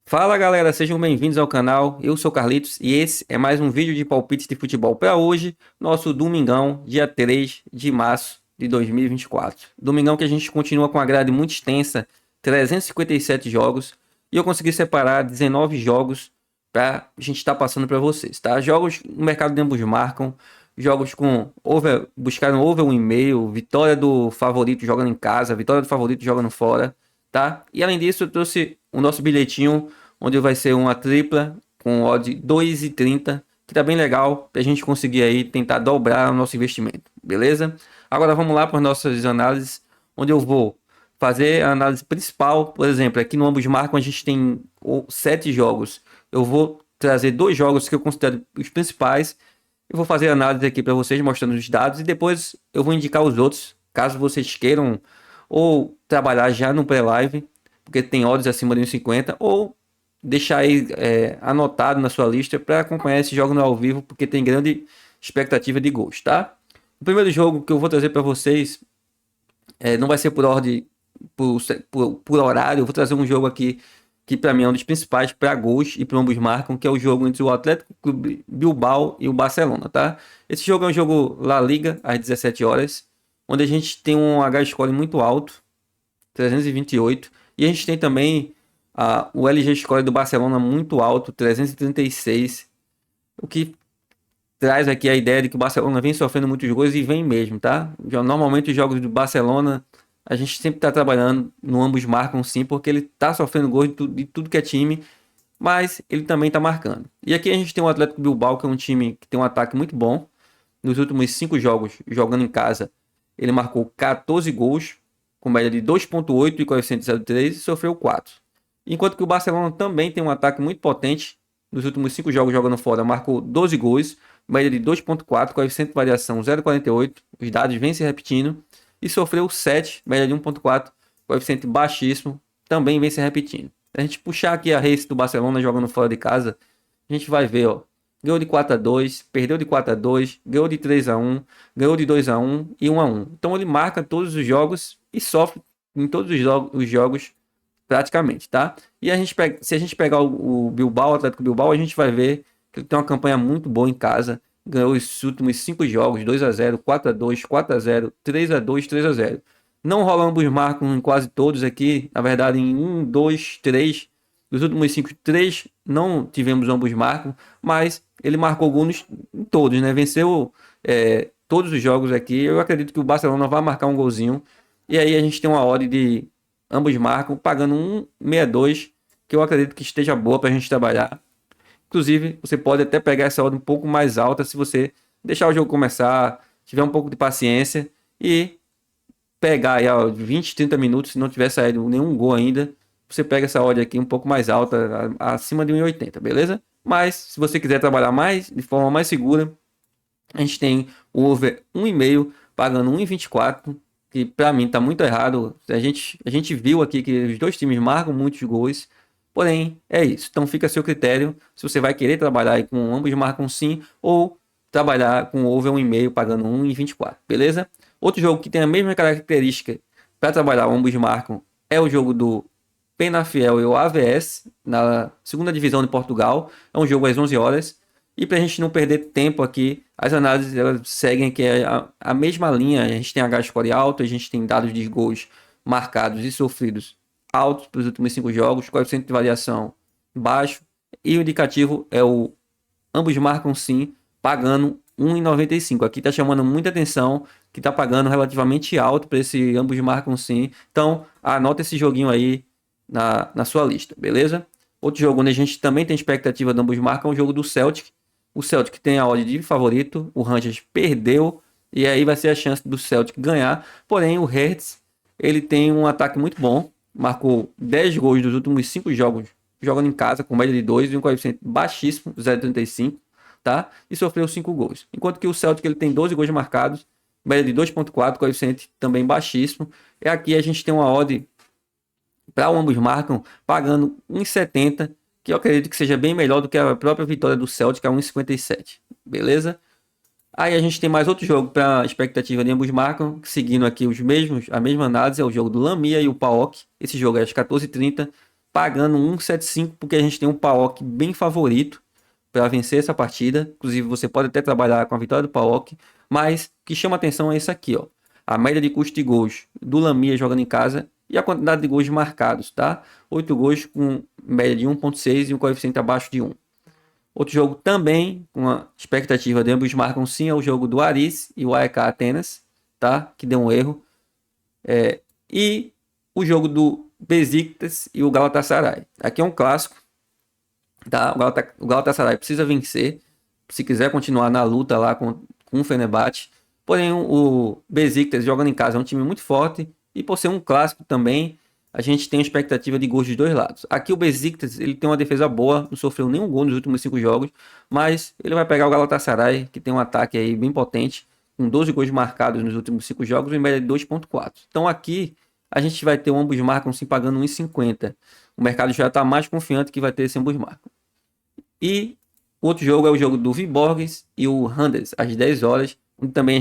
Fala galera, sejam bem-vindos ao canal. Eu sou Carlitos e esse é mais um vídeo de palpites de futebol para hoje, nosso domingão, dia 3 de março de 2024. Domingão que a gente continua com a grade muito extensa, 357 jogos, e eu consegui separar 19 jogos para a gente estar passando para vocês, tá? Jogos no mercado de ambos marcam, jogos com over, buscaram over 1,5, vitória do favorito jogando em casa, vitória do favorito jogando fora, tá? E além disso, eu trouxe o nosso bilhetinho, onde vai ser uma tripla com odd 2,30, que tá bem legal pra gente conseguir aí tentar dobrar o nosso investimento, beleza? Agora vamos lá para as nossas análises, onde eu vou fazer a análise principal. Por exemplo, aqui no Ambos Marcam a gente tem 7 jogos. Eu vou trazer 2 jogos que eu considero os principais. Eu vou fazer a análise aqui para vocês, mostrando os dados, e depois eu vou indicar os outros, caso vocês queiram ou trabalhar já no pré-live, porque tem odds acima de 1,50, ou deixar aí anotado na sua lista para acompanhar esse jogo no ao vivo, porque tem grande expectativa de gols, tá? O primeiro jogo que eu vou trazer para vocês não vai ser por ordem, por horário. Eu vou trazer um jogo aqui que para mim é um dos principais para gols e para ambos marcam, que é o jogo entre o Atlético Clube Bilbao e o Barcelona, tá? Esse jogo é um jogo La Liga, às 17 horas, onde a gente tem um H-score muito alto, 328, e a gente tem também o LG score do Barcelona muito alto, 336, o que traz aqui a ideia de que o Barcelona vem sofrendo muitos gols e vem mesmo, tá? Normalmente os jogos do Barcelona a gente sempre está trabalhando no ambos marcam sim, porque ele está sofrendo gols de tudo que é time, mas ele também está marcando. E aqui a gente tem o Atlético Bilbao, que é um time que tem um ataque muito bom. Nos últimos 5 jogos, jogando em casa, ele marcou 14 gols, com média de 2,8 e coeficiente 0,3, e sofreu 4. Enquanto que o Barcelona também tem um ataque muito potente. Nos últimos 5 jogos jogando fora, marcou 12 gols, média de 2,4, coeficiente de variação 0,48. Os dados vêm se repetindo. E sofreu 7, média de 1,4, coeficiente baixíssimo, também vem se repetindo. Se a gente puxar aqui a race do Barcelona jogando fora de casa, a gente vai ver, ó, ganhou de 4-2, perdeu de 4-2, ganhou de 3-1, ganhou de 2-1 e 1-1. Então ele marca todos os jogos e sofre em todos os jogos praticamente, tá? E se a gente pegar o Bilbao, o Atlético Bilbao, a gente vai ver que ele tem uma campanha muito boa em casa. Ganhou os últimos 5 jogos, 2-0, 4-2, 4-0, 3-2, 3-0. Não rola ambos marcam em quase todos aqui. Na verdade, em 1, 2, 3. Dos últimos 5, 3 não tivemos ambos marcam. Mas ele marcou gols em todos, né? Venceu todos os jogos aqui. Eu acredito que o Barcelona vai marcar um golzinho. E aí a gente tem uma odd de ambos marcam, pagando 1,62, que eu acredito que esteja boa para a gente trabalhar. Inclusive, você pode até pegar essa odd um pouco mais alta se você deixar o jogo começar, tiver um pouco de paciência e pegar aí, ó, 20, 30 minutos, se não tiver saído nenhum gol ainda, você pega essa odd aqui um pouco mais alta, acima de 1,80, beleza? Mas, se você quiser trabalhar mais, de forma mais segura, a gente tem o over 1,5 pagando 1,24, que para mim tá muito errado. A gente viu aqui que os dois times marcam muitos gols. Porém, é isso. Então fica a seu critério se você vai querer trabalhar aí com ambos marcam sim ou trabalhar com over 1,5 pagando 1,24, beleza? Outro jogo que tem a mesma característica para trabalhar ambos marcam é o jogo do Penafiel e o AVS na segunda divisão de Portugal. É um jogo às 11 horas. E para a gente não perder tempo aqui, as análises elas seguem que é a mesma linha. A gente tem H-score alto, a gente tem dados de gols marcados e sofridos altos para os últimos 5 jogos, coeficiente de variação baixo, e o indicativo é o ambos marcam sim, pagando 1,95. Aqui está chamando muita atenção que está pagando relativamente alto para esse ambos marcam sim. Então anota esse joguinho aí na sua lista, beleza? Outro jogo onde a gente também tem expectativa de ambos marcam é o jogo do Celtic. O Celtic tem a odd de favorito, o Rangers perdeu, e aí vai ser a chance do Celtic ganhar. Porém, o Hertz ele tem um ataque muito bom, marcou 10 gols dos últimos 5 jogos, jogando em casa, com média de 2 e um coeficiente baixíssimo, 0,35, tá? E sofreu 5 gols. Enquanto que o Celtic ele tem 12 gols marcados, média de 2,4, coeficiente também baixíssimo. E aqui a gente tem uma odd para o ambos marcam, pagando 1,70, que eu acredito que seja bem melhor do que a própria vitória do Celtic, a 1,57, beleza? Aí a gente tem mais outro jogo para expectativa de ambos marcam, seguindo aqui a mesma análise, é o jogo do Lamia e o PAOK. Esse jogo é às 14h30, pagando 1,75 porque a gente tem um PAOK bem favorito para vencer essa partida. Inclusive, você pode até trabalhar com a vitória do PAOK, mas o que chama atenção é isso aqui, ó. A média de custo de gols do Lamia jogando em casa e a quantidade de gols marcados, tá? 8 gols com média de 1,6 e um coeficiente abaixo de 1. Outro jogo também, com a expectativa de ambos marcam sim, é o jogo do Aris e o AEK Atenas, tá? Que deu um erro. E o jogo do Besiktas e o Galatasaray. Aqui é um clássico, tá? O Galatasaray precisa vencer se quiser continuar na luta lá com o Fenerbahçe. Porém, o Besiktas jogando em casa é um time muito forte e por ser um clássico também, a gente tem expectativa de gols dos dois lados. Aqui o Besiktas, ele tem uma defesa boa, não sofreu nenhum gol nos últimos 5 jogos, mas ele vai pegar o Galatasaray, que tem um ataque aí bem potente, com 12 gols marcados nos últimos 5 jogos, em média de 2,4. Então aqui a gente vai ter o ambos marcam sim pagando 1,50. O mercado já está mais confiante que vai ter esse ambos marcam. E o outro jogo é o jogo do Viborgs e o Randers, às 10 horas, onde também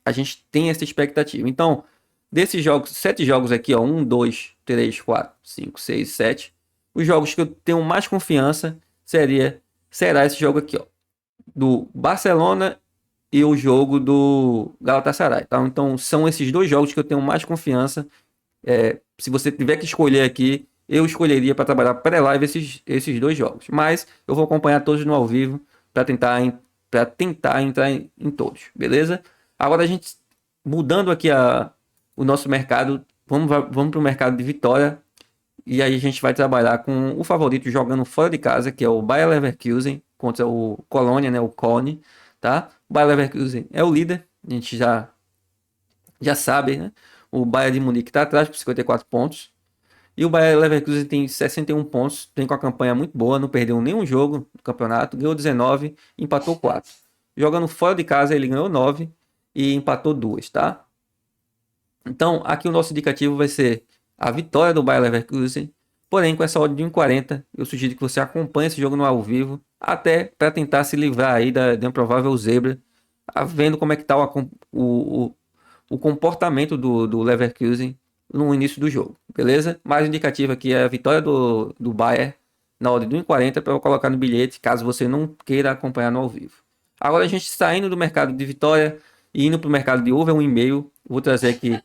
a gente tem essa expectativa. Então, desses jogos, 7 jogos aqui, ó, 1, 2, 3, 4, 5, 6, 7. Os jogos que eu tenho mais confiança será esse jogo aqui, ó, do Barcelona e o jogo do Galatasaray, tá? Então, são esses dois jogos que eu tenho mais confiança. Se você tiver que escolher aqui, eu escolheria para trabalhar pré-live esses dois jogos. Mas eu vou acompanhar todos no ao vivo para tentar entrar em todos, beleza? Agora a gente, mudando aqui o nosso mercado, vamos para o mercado de vitória. E aí a gente vai trabalhar com o favorito jogando fora de casa, que é o Bayer Leverkusen contra o Colônia, né, o Cone, tá? O Bayer Leverkusen é o líder, a gente já sabe, né? O Bayern de Munique está atrás com 54 pontos. E o Bayer Leverkusen tem 61 pontos, tem com a campanha muito boa, não perdeu nenhum jogo no campeonato, ganhou 19, empatou 4. Jogando fora de casa ele ganhou 9 e empatou 2, tá? Então aqui o nosso indicativo vai ser a vitória do Bayer Leverkusen, porém com essa odd de 1,40 eu sugiro que você acompanhe esse jogo no ao vivo, até para tentar se livrar aí de uma provável zebra, vendo como é que está o comportamento do Leverkusen no início do jogo, beleza? Mais indicativo aqui é a vitória do Bayern na odd de 1,40 para eu colocar no bilhete, caso você não queira acompanhar no ao vivo. Agora a gente saindo do mercado de vitória e indo para o mercado de over 1,5, vou trazer aqui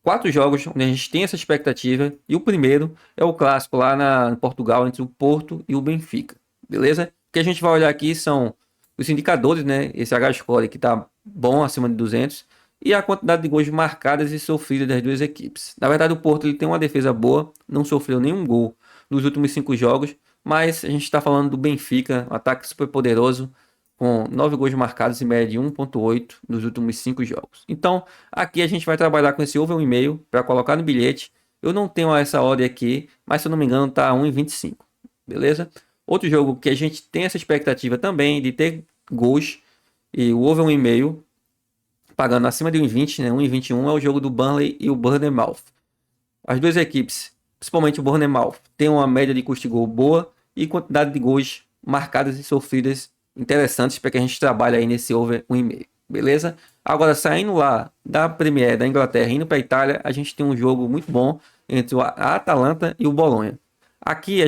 4 jogos onde a gente tem essa expectativa, e o primeiro é o clássico lá em Portugal entre o Porto e o Benfica, beleza? O que a gente vai olhar aqui são os indicadores, né? Esse H-Score que está bom, acima de 200, e a quantidade de gols marcadas e sofridas das duas equipes. Na verdade, o Porto ele tem uma defesa boa, não sofreu nenhum gol nos últimos 5 jogos, mas a gente está falando do Benfica, um ataque super poderoso, com 9 gols marcados e média de 1,8 nos últimos 5 jogos. Então, aqui a gente vai trabalhar com esse over 1,5 para colocar no bilhete. Eu não tenho essa odd aqui, mas se eu não me engano está 1,25, beleza? Outro jogo que a gente tem essa expectativa também de ter gols, e o over 1,5 pagando acima de 1,20, né? 1,21 é o jogo do Burnley e o Bournemouth. As duas equipes, principalmente o Bournemouth, tem uma média de custo de gol boa e quantidade de gols marcadas e sofridas interessantes para que a gente trabalhe aí nesse over 1,5, beleza? Agora, saindo lá da Premier da Inglaterra indo para a Itália, a gente tem um jogo muito bom entre a Atalanta e o Bolonha. Aqui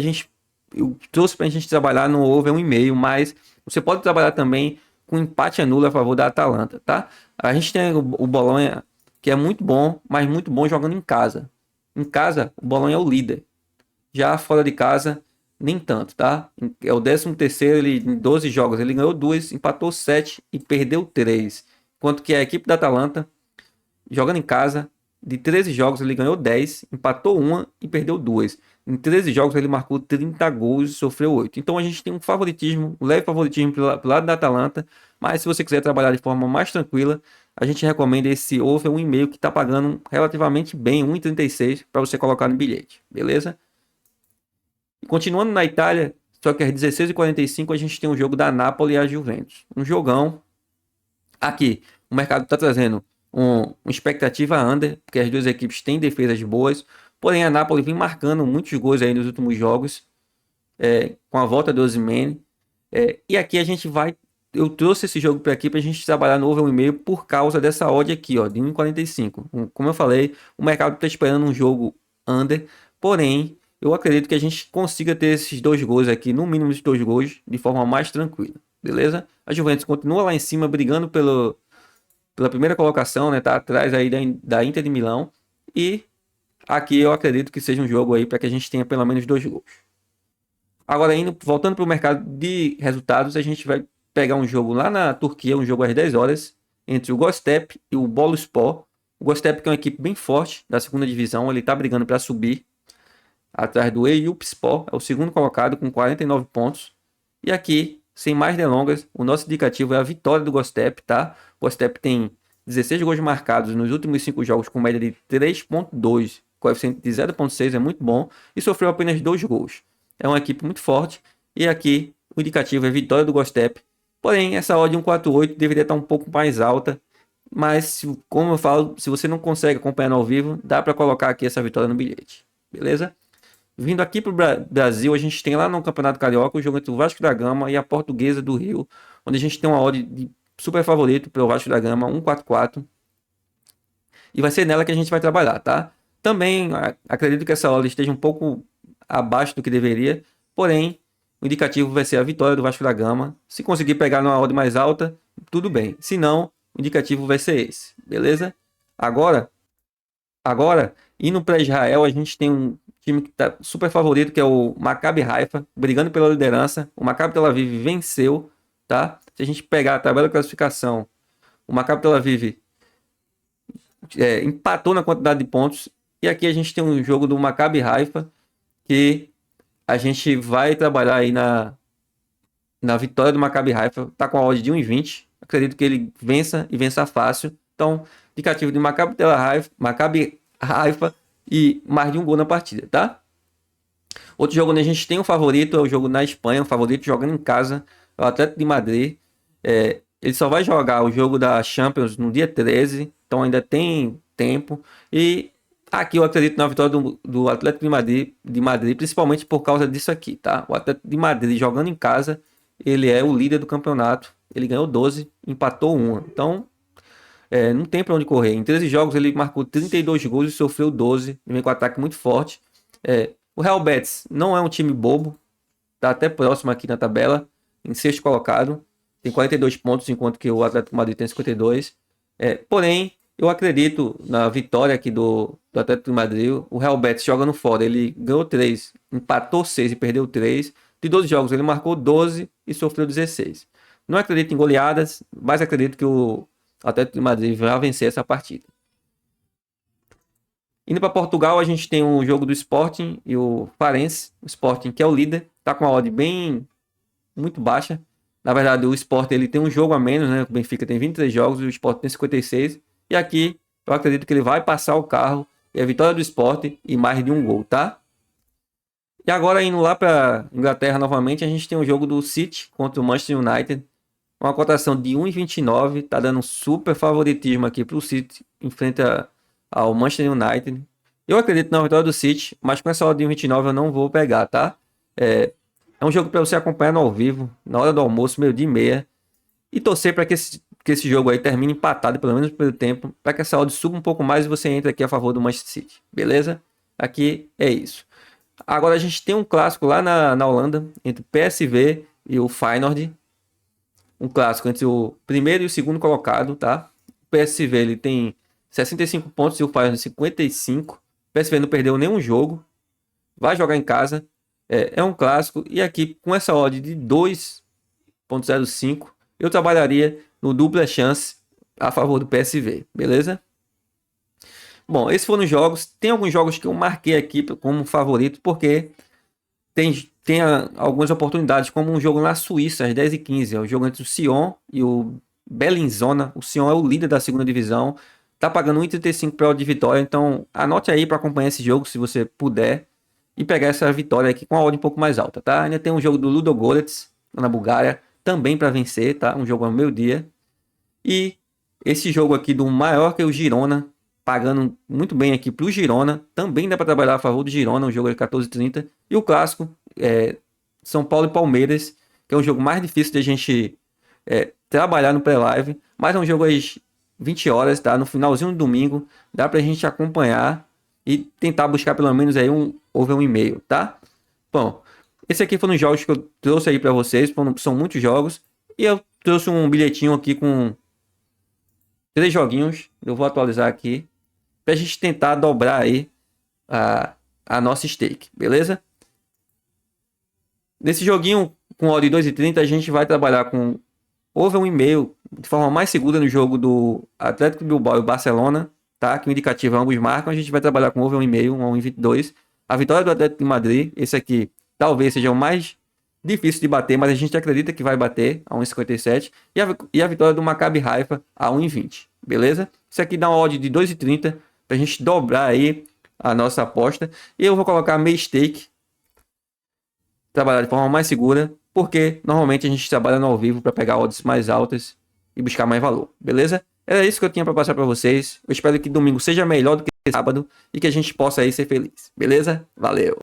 eu trouxe para a gente trabalhar no over 1,5, mas você pode trabalhar também com empate anula a favor da Atalanta, tá? A gente tem o Bolonha, que é muito bom, mas muito bom jogando em casa. Em casa, o Bolonha é o líder. Já fora de casa, nem tanto, tá? É o 13º, ele em 12 jogos, ele ganhou 2, empatou 7 e perdeu 3. Enquanto que a equipe da Atalanta, jogando em casa, de 13 jogos ele ganhou 10, empatou 1 e perdeu 2. Em 13 jogos ele marcou 30 gols e sofreu 8. Então a gente tem um favoritismo, um leve favoritismo pro lado da Atalanta, mas se você quiser trabalhar de forma mais tranquila, a gente recomenda esse over 1,5 que está pagando relativamente bem, 1,36 para você colocar no bilhete, beleza? E continuando na Itália, só que às 16h45 a gente tem um jogo da Napoli e a Juventus. Um jogão. Aqui, o mercado está trazendo uma expectativa under, porque as duas equipes têm defesas boas. Porém, a Napoli vem marcando muitos gols aí nos últimos jogos, com a volta do Osimhen. E aqui a gente vai... Eu trouxe esse jogo para aqui para a gente trabalhar no over 1,5 por causa dessa odd aqui, ó, de 1,45. Como eu falei, o mercado está esperando um jogo under, porém... eu acredito que a gente consiga ter esses 2 gols aqui, no mínimo esses 2 gols, de forma mais tranquila, beleza? A Juventus continua lá em cima, brigando pela primeira colocação, né? Tá atrás aí da Inter de Milão. E aqui eu acredito que seja um jogo aí para que a gente tenha pelo menos 2 gols. Agora, voltando para o mercado de resultados, a gente vai pegar um jogo lá na Turquia, um jogo às 10 horas, entre o Göztepe e o Boluspor. O Göztepe, que é uma equipe bem forte da segunda divisão, ele está brigando para subir, atrás do Eyüpspor, é o segundo colocado com 49 pontos. E aqui, sem mais delongas, o nosso indicativo é a vitória do Göztepe, tá? O Göztepe tem 16 gols marcados nos últimos 5 jogos, com média de 3.2, coeficiente de 0.6 é muito bom, e sofreu apenas 2 gols. É uma equipe muito forte, e aqui o indicativo é vitória do Göztepe. Porém, essa odd de 1,48 deveria estar um pouco mais alta, mas como eu falo, se você não consegue acompanhar ao vivo, dá para colocar aqui essa vitória no bilhete, beleza? Vindo aqui para o Brasil, a gente tem lá no Campeonato Carioca o jogo entre o Vasco da Gama e a Portuguesa do Rio, onde a gente tem uma odd de super favorito para o Vasco da Gama, 1,44. E vai ser nela que a gente vai trabalhar, tá? Também acredito que essa odd esteja um pouco abaixo do que deveria, porém, o indicativo vai ser a vitória do Vasco da Gama. Se conseguir pegar numa odd mais alta, tudo bem. Se não, o indicativo vai ser esse, beleza? Agora, indo para Israel, a gente tem um time que está super favorito, que é o Maccabi Haifa, brigando pela liderança. O Maccabi Tel Aviv venceu, tá? Se a gente pegar a tabela de classificação, o Maccabi Tel Aviv empatou na quantidade de pontos. E aqui a gente tem um jogo do Maccabi Haifa, que a gente vai trabalhar aí na vitória do Maccabi Haifa. Tá com a odd de 1,20. Acredito que ele vença e vença fácil. Então, indicativo de Maccabi Haifa e mais de 1 gol na partida, tá? Outro jogo onde a gente tem um favorito é o jogo na Espanha, o favorito jogando em casa, é o Atlético de Madrid. Ele só vai jogar o jogo da Champions no dia 13, então ainda tem tempo. E aqui eu acredito na vitória do Atlético de Madrid, principalmente por causa disso aqui, tá? O Atlético de Madrid jogando em casa, ele é o líder do campeonato. Ele ganhou 12, empatou 1. Então, não tem para onde correr. Em 13 jogos ele marcou 32 gols e sofreu 12. Ele vem com um ataque muito forte. O Real Betis não é um time bobo. Está até próximo aqui na tabela. Em sexto colocado. Tem 42 pontos, enquanto que o Atlético de Madrid tem 52. Porém, eu acredito na vitória aqui do Atlético de Madrid. O Real Betis jogando fora. Ele ganhou 3, empatou 6 e perdeu 3. De 12 jogos ele marcou 12 e sofreu 16. Não acredito em goleadas, mas acredito que o Atlético de Madrid vai vencer essa partida. Indo para Portugal, a gente tem o jogo do Sporting e o Farense. O Sporting, que é o líder, está com a odd muito baixa. Na verdade, o Sporting ele tem um jogo a menos, né? O Benfica tem 23 jogos e o Sporting tem 56. E aqui eu acredito que ele vai passar o carro. E a vitória do Sporting e mais de 1 gol, tá? E agora indo lá para Inglaterra novamente, a gente tem o jogo do City contra o Manchester United. Uma cotação de 1,29, tá dando um super favoritismo aqui para o City em frente ao Manchester United. Eu acredito na vitória do City, mas com essa odd de 1,29 eu não vou pegar, tá? É um jogo para você acompanhar no ao vivo, na hora do almoço, 12h30, e torcer para que esse jogo aí termine empatado, pelo menos pelo tempo, para que essa odd suba um pouco mais e você entre aqui a favor do Manchester City, beleza? Aqui é isso. Agora a gente tem um clássico lá na Holanda, entre o PSV e o Feyenoord. Um clássico entre o primeiro e o segundo colocado, tá? O PSV ele tem 65 pontos e o Feyenoord 55. O PSV não perdeu nenhum jogo. Vai jogar em casa. É um clássico. E aqui, com essa odd de 2,05, eu trabalharia no dupla chance a favor do PSV, beleza? Bom, esses foram os jogos. Tem alguns jogos que eu marquei aqui como favorito, porque tem algumas oportunidades, como um jogo na Suíça, às 10h15. É o jogo entre o Sion e o Bellinzona. O Sion é o líder da segunda divisão. Tá pagando 1,35 para odd de vitória. Então, anote aí para acompanhar esse jogo, se você puder. E pegar essa vitória aqui com a odd um pouco mais alta, tá? Ainda tem um jogo do Ludogorets, na Bulgária, também para vencer, tá? Um jogo ao meio-dia. E esse jogo aqui do Mallorca e o Girona, pagando muito bem aqui para o Girona. Também dá para trabalhar a favor do Girona, um jogo de 14h30. E o clássico, São Paulo e Palmeiras, que é um jogo mais difícil de a gente trabalhar no pré-live. Mas é um jogo às 20 horas, tá? No finalzinho do domingo, dá para a gente acompanhar e tentar buscar pelo menos aí over 1,5, tá? Bom, esse aqui foram os jogos que eu trouxe aí para vocês, são muitos jogos, e eu trouxe um bilhetinho aqui com 3 joguinhos, eu vou atualizar aqui, pra gente tentar dobrar aí a nossa stake, beleza? Nesse joguinho com odd de 2,30 a gente vai trabalhar com over 1,5 de forma mais segura no jogo do Atlético Bilbao e Barcelona, tá? Que o indicativo ambos marcam, a gente vai trabalhar com over 1,5, 1,22. A vitória do Atlético de Madrid, esse aqui talvez seja o mais difícil de bater, mas a gente acredita que vai bater a 1,57. E a vitória do Maccabi Haifa a 1,20, beleza? Isso aqui dá uma odd de 2,30 pra gente dobrar aí a nossa aposta. E eu vou colocar meio stake, trabalhar de forma mais segura, porque normalmente a gente trabalha no ao vivo para pegar odds mais altas e buscar mais valor, beleza? Era isso que eu tinha para passar para vocês. Eu espero que domingo seja melhor do que sábado e que a gente possa aí ser feliz, beleza? Valeu!